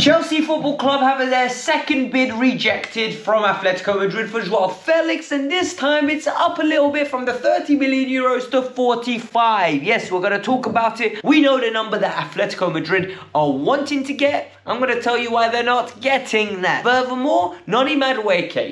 Chelsea Football Club have their second bid rejected from Atletico Madrid for Joao Felix, and this time it's up a little bit from the 30 million euros to 45. Yes, we're going to talk about it. We know the number that Atletico Madrid are wanting to get. I'm going to tell you why they're not getting that. Furthermore, Noni,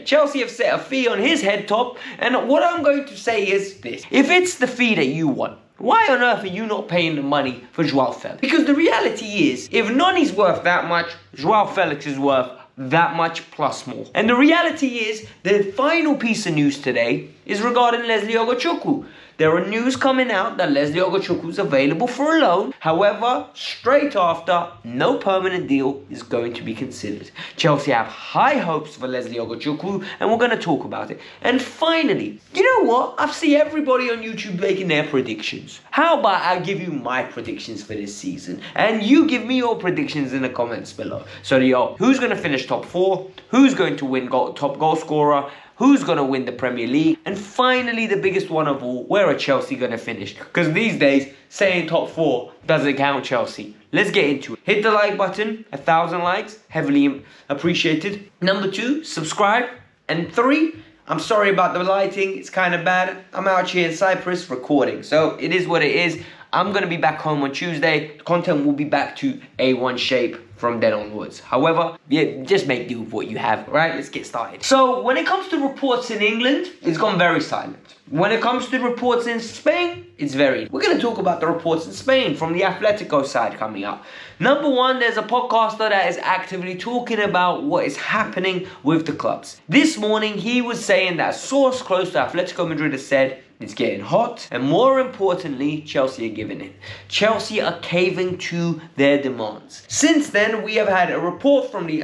Chelsea have set a fee on his head top, and what I'm going to say is this. If it's the fee that you want, why on earth are you not paying the money for Joao Felix? Because the reality is, if Noni's worth that much, Joao Felix is worth that much plus more. And the reality is, the final piece of news today is regarding Chuku. There are news coming out that Chuku is available for a loan. However, straight after, no permanent deal is going to be considered. Chelsea have high hopes for Chuku, and we're going to talk about it. And finally, you know what? I've seen everybody on YouTube making their predictions. How about I give you my predictions for this season, and you give me your predictions in the comments below. So, who's going to finish top 4? Who's going to win top goal scorer? Who's going to win the Premier League? And finally, the biggest one of all, where are Chelsea going to finish? Because these days, saying top 4 doesn't count Chelsea. Let's get into it. Hit the like button, 1,000 likes, heavily appreciated. Number 2, subscribe. And 3, I'm sorry about the lighting, it's kind of bad. I'm out here in Cyprus recording, so it is what it is. I'm going to be back home on Tuesday. The content will be back to A1 shape from then onwards. However, yeah, just make do with what you have, right? Let's get started. So, when it comes to reports in England, it's gone very silent. When it comes to reports in Spain, it's very... We're going to talk about the reports in Spain from the Atletico side coming up. Number 1, there's a podcaster that is actively talking about what is happening with the clubs. This morning, he was saying that a source close to Atletico Madrid has said it's getting hot, and more importantly, Chelsea are giving in. Chelsea are caving to their demands. Since then, we have had a report from the,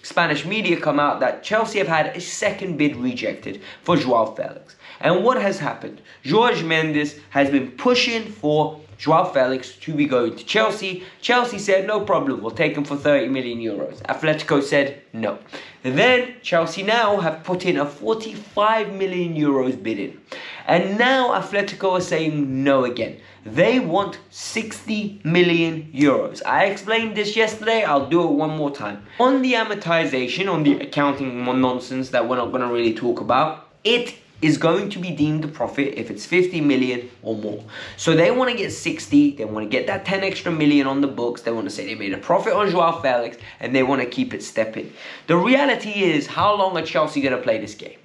Spanish media come out that Chelsea have had a second bid rejected for Joao Felix. And what has happened? Jorge Mendes has been pushing for Joao Felix to be going to Chelsea. Chelsea said, no problem, we'll take him for 30 million euros. Atletico said, no. And then Chelsea now have put in a 45 million euros bid in. And now Atletico are saying no again. They want 60 million euros. I explained this yesterday, I'll do it one more time. On the amortization, on the accounting nonsense that we're not going to really talk about, it is going to be deemed a profit if it's 50 million or more. So they want to get 60, they want to get that 10 extra million on the books, they want to say they made a profit on Joao Felix, and they want to keep it stepping. The reality is, how long are Chelsea going to play this game?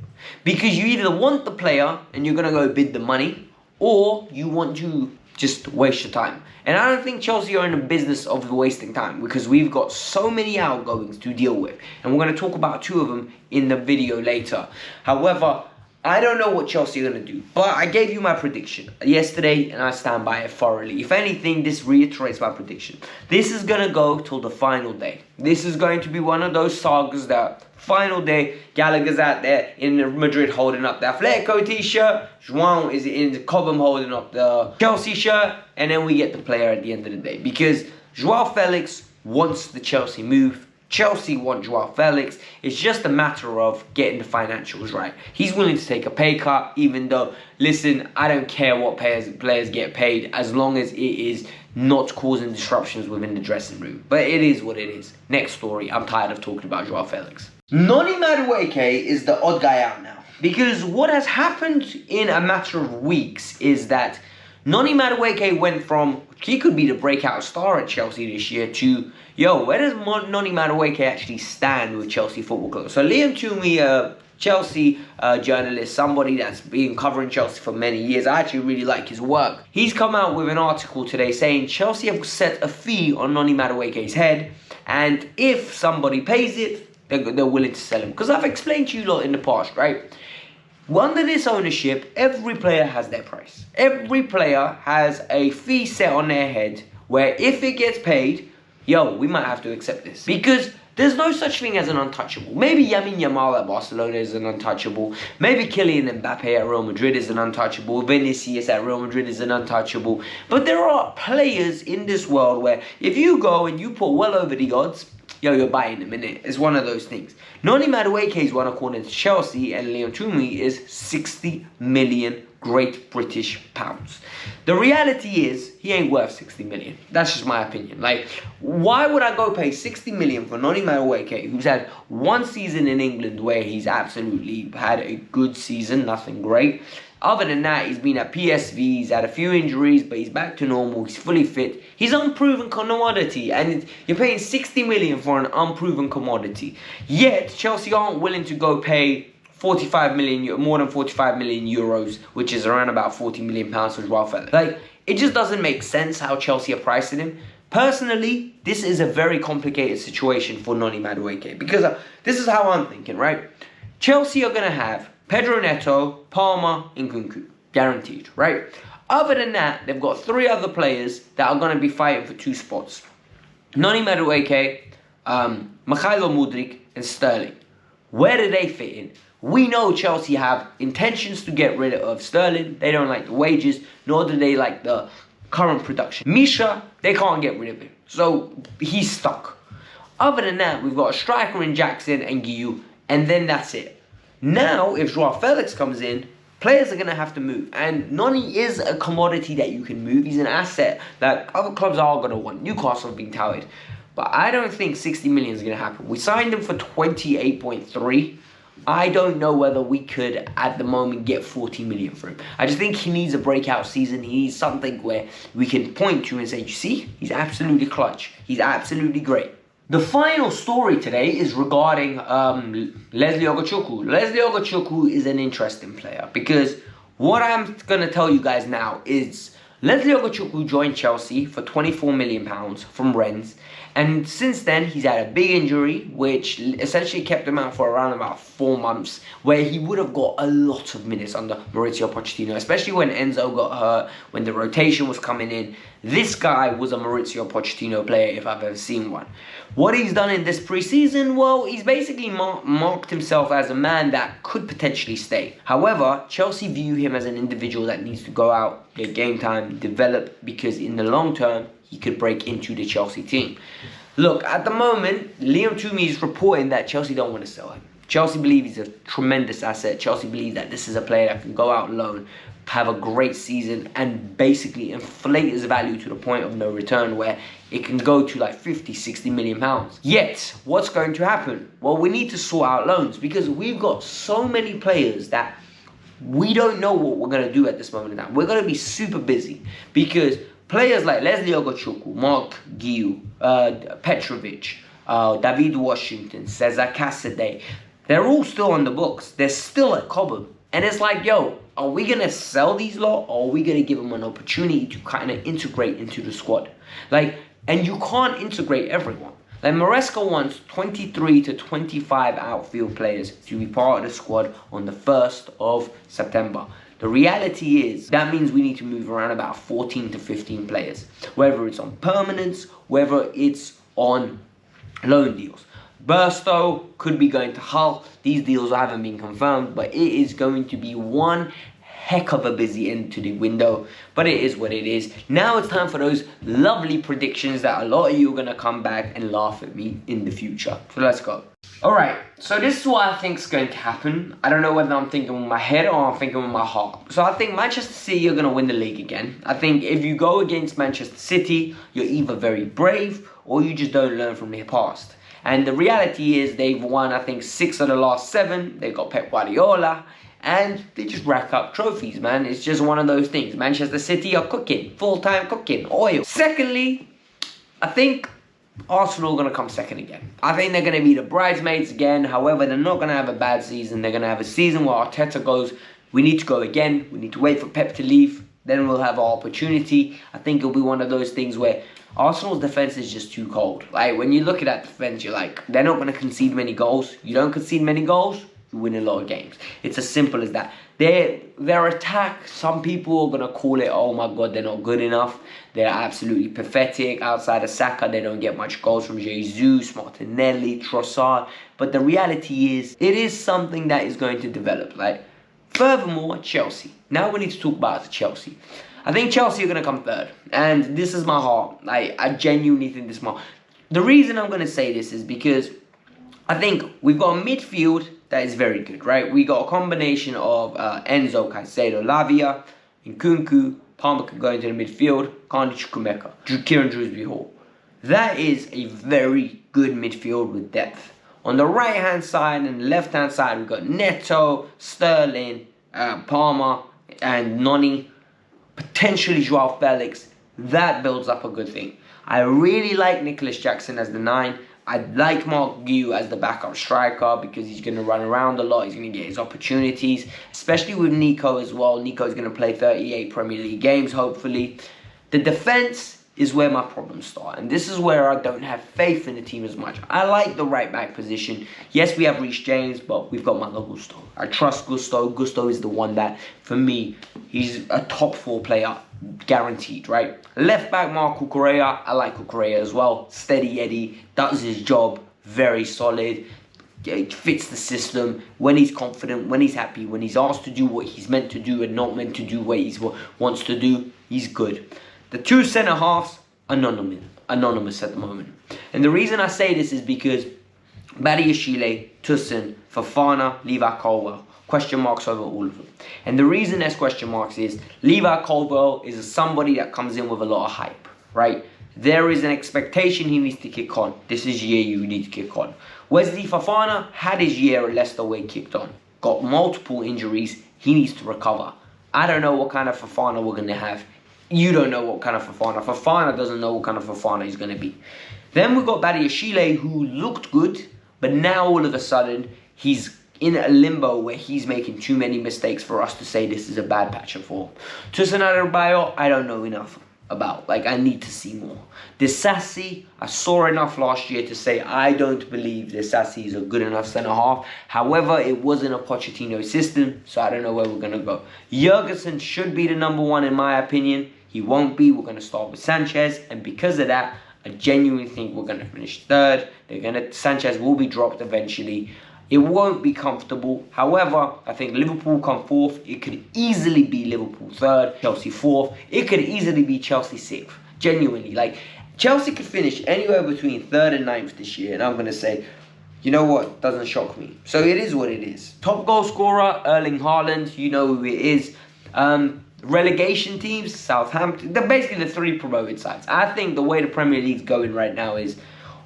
Because you either want the player and you're going to go bid the money, or you want to just waste your time. And I don't think Chelsea are in the business of wasting time, because we've got so many outgoings to deal with. And we're going to talk about 2 of them in the video later. However, I don't know what Chelsea are going to do, but I gave you my prediction yesterday and I stand by it thoroughly. If anything, this reiterates my prediction. This is going to go till the final day. This is going to be one of those sagas that final day, Gallagher's out there in Madrid holding up the Atletico t-shirt, Joao is in the Cobham holding up the Chelsea shirt, and then we get the player at the end of the day. Because Joao Felix wants the Chelsea move. Chelsea want Joao Felix. It's just a matter of getting the financials right. He's willing to take a pay cut, even though, listen, I don't care what players get paid as long as it is not causing disruptions within the dressing room. But it is what it is. Next story. I'm tired of talking about Joao Felix. Noni is the odd guy out now. Because what has happened in a matter of weeks is that Noni went from, he could be the breakout star at Chelsea this year, to, where does Noni actually stand with Chelsea Football Club? So Liam Toomey, a Chelsea journalist, somebody that's been covering Chelsea for many years, I actually really like his work. He's come out with an article today saying Chelsea have set a fee on Noni head, and if somebody pays it, they're willing to sell him. Because I've explained to you lot in the past, right? Under this ownership, every player has their price. Every player has a fee set on their head where if it gets paid, we might have to accept this. Because there's no such thing as an untouchable. Maybe Lamine Yamal at Barcelona is an untouchable. Maybe Kylian Mbappe at Real Madrid is an untouchable. Vinicius at Real Madrid is an untouchable. But there are players in this world where if you go and you put well over the odds, you're buying them, innit? It's one of those things. Noni Madueke's one, according to Chelsea and Leon Toomey, is 60 million Great British pounds. The reality is, he ain't worth 60 million. That's just my opinion. Like, why would I go pay 60 million for Noni Madueke, who's had one season in England where he's absolutely had a good season, nothing great. Other than that, he's been at PSV, he's had a few injuries, but he's back to normal, he's fully fit. He's an unproven commodity, and you're paying 60 million for an unproven commodity. Yet, Chelsea aren't willing to go pay 45 million, more than 45 million euros, which is around about 40 million pounds for Joao Felix. Like, it just doesn't make sense how Chelsea are pricing him. Personally, this is a very complicated situation for Noni Madueke, because this is how I'm thinking, right? Chelsea are going to have Pedro Neto, Palmer, and Chuku, guaranteed, right? Other than that, they've got 3 other players that are going to be fighting for 2 spots. Noni Madueke, Mykhailo Mudryk, and Sterling. Where do they fit in? We know Chelsea have intentions to get rid of Sterling. They don't like the wages, nor do they like the current production. Misha, they can't get rid of him, so he's stuck. Other than that, we've got a striker in Jackson and Guiu, and then that's it. Now, if Joao Felix comes in, players are going to have to move. And Noni is a commodity that you can move. He's an asset that other clubs are going to want. Newcastle have been touted. But I don't think 60 million is going to happen. We signed him for 28.3. I don't know whether we could, at the moment, get 40 million for him. I just think he needs a breakout season. He needs something where we can point to and say, you see, he's absolutely clutch. He's absolutely great. The final story today is regarding Leslie Ogochukwu. Leslie Ogochukwu is an interesting player because what I'm going to tell you guys now is Leslie Ogochukwu joined Chelsea for £24 million from Rennes. And since then, he's had a big injury, which essentially kept him out for around about 4 months, where he would have got a lot of minutes under Mauricio Pochettino, especially when Enzo got hurt, when the rotation was coming in. This guy was a Mauricio Pochettino player, if I've ever seen one. What he's done in this preseason, well, he's basically marked himself as a man that could potentially stay. However, Chelsea view him as an individual that needs to go out, get game time, develop, because in the long term, he could break into the Chelsea team. Look, at the moment, Liam Toomey is reporting that Chelsea don't want to sell him. Chelsea believe he's a tremendous asset. Chelsea believe that this is a player that can go out alone, have a great season, and basically inflate his value to the point of no return, where it can go to like 50, 60 million pounds. Yet, what's going to happen? Well, we need to sort out loans, because we've got so many players that we don't know what we're going to do at this moment in time. We're going to be super busy, because players like Leslie Ogochukwu, Mark Guiu, Petrovic, David Washington, Cesar Casadei, they're all still on the books. They're still at Cobham. And it's like, yo, are we going to sell these lot, or are we going to give them an opportunity to kind of integrate into the squad? Like, and you can't integrate everyone. Like, Maresca wants 23 to 25 outfield players to be part of the squad on the 1st of September. The reality is, that means we need to move around about 14 to 15 players. Whether it's on permanence, whether it's on loan deals. Burstow could be going to Hull. These deals haven't been confirmed, but it is going to be one heck of a busy end to the window. But it is what it is. Now it's time for those lovely predictions that a lot of you are going to come back and laugh at me in the future. So let's go. Alright, so this is what I think is going to happen. I don't know whether I'm thinking with my head or I'm thinking with my heart. So I think Manchester City are going to win the league again. I think if you go against Manchester City, you're either very brave or you just don't learn from their past. And the reality is they've won, I think, 6 of the last 7. They've got Pep Guardiola. And they just rack up trophies, man. It's just one of those things. Manchester City are cooking. Full-time cooking. Oil. Secondly, I think Arsenal are going to come second again. I think they're going to be the bridesmaids again. However, they're not going to have a bad season. They're going to have a season where Arteta goes, we need to go again. We need to wait for Pep to leave. Then we'll have our opportunity. I think it'll be one of those things where Arsenal's defense is just too cold. Like, when you look at that defense, you're like, they're not going to concede many goals. You don't concede many goals, you win a lot of games. It's as simple as that. Their attack, some people are going to call it, oh my God, they're not good enough. They're absolutely pathetic. Outside of Saka, they don't get much goals from Jesus, Martinelli, Trossard. But the reality is, it is something that is going to develop. Like, furthermore, Chelsea. Now we need to talk about Chelsea. I think Chelsea are going to come third. And this is my heart. I genuinely think this is my heart. The reason I'm going to say this is because I think we've got a midfield that is very good, right? We got a combination of Enzo, Caicedo, Lavia, Nkunku, Palmer can go into the midfield, Kani Chukwuemeka, Kieran Drewsbury Hall. That is a very good midfield with depth. On the right-hand side and left-hand side, we've got Neto, Sterling, Palmer, and Noni, potentially Joao Felix. That builds up a good thing. I really like Nicholas Jackson as the 9. I like Mark Gu as the backup striker because he's going to run around a lot. He's going to get his opportunities, especially with Nico as well. Nico's going to play 38 Premier League games, hopefully. The defence is where my problems start, and this is where I don't have faith in the team as much. I like the right back position. Yes, we have Reece James, but we've got Malo Gusto. I trust Gusto. Gusto is the one that, for me, he's a top 4 player, guaranteed, right? Left back, Marco Correa. I like Correa as well. Steady Eddie, does his job, very solid. Fits the system when he's confident, when he's happy, when he's asked to do what he's meant to do and not meant to do what he wants to do. He's good. The 2 centre-halves, anonymous at the moment. And the reason I say this is because Badiashile, Toussaint, Fofana, Levi Colwill, question marks over all of them. And the reason there's question marks is Levi Colwill is somebody that comes in with a lot of hype, right? There is an expectation he needs to kick on. This is year you need to kick on. Wesley Fofana had his year at Leicester where he kicked on. Got multiple injuries. He needs to recover. I don't know what kind of Fofana we're going to have. You don't know what kind of Fofana. Fofana doesn't know what kind of Fofana he's going to be. Then we've got Badiashile, who looked good, but now all of a sudden, he's in a limbo where he's making too many mistakes for us to say this is a bad patch of form. Toussaint Adebayo, I don't know enough about. Like, I need to see more. Disasi, I saw enough last year to say I don't believe Disasi is a good enough centre-half. However, it wasn't a Pochettino system, so I don't know where we're going to go. Jurgensen should be the number 1 in my opinion. He won't be. We're going to start with Sanchez, and because of that, I genuinely think we're going to finish 3rd. Sanchez will be dropped eventually. It won't be comfortable. However, I think Liverpool come 4th. It could easily be Liverpool 3rd, Chelsea 4th. It could easily be Chelsea 6th. Genuinely, like Chelsea could finish anywhere between 3rd and 9th this year, and I'm going to say, you know what? Doesn't shock me. So it is what it is. Top goal scorer, Erling Haaland. You know who it is. Relegation teams, Southampton. They're basically the 3 promoted sides. I think the way the Premier League's going right now is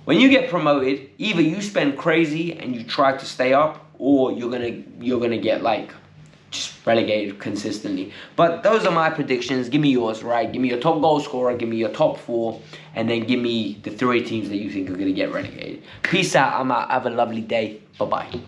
when you get promoted, either you spend crazy and you try to stay up, or you're gonna get like just relegated consistently. But those are my predictions. Give me yours, right? Give me your top goal scorer, give me your top 4, and then give me the 3 teams that you think are gonna get relegated. Peace out. I'm out. Have a lovely day. Bye bye.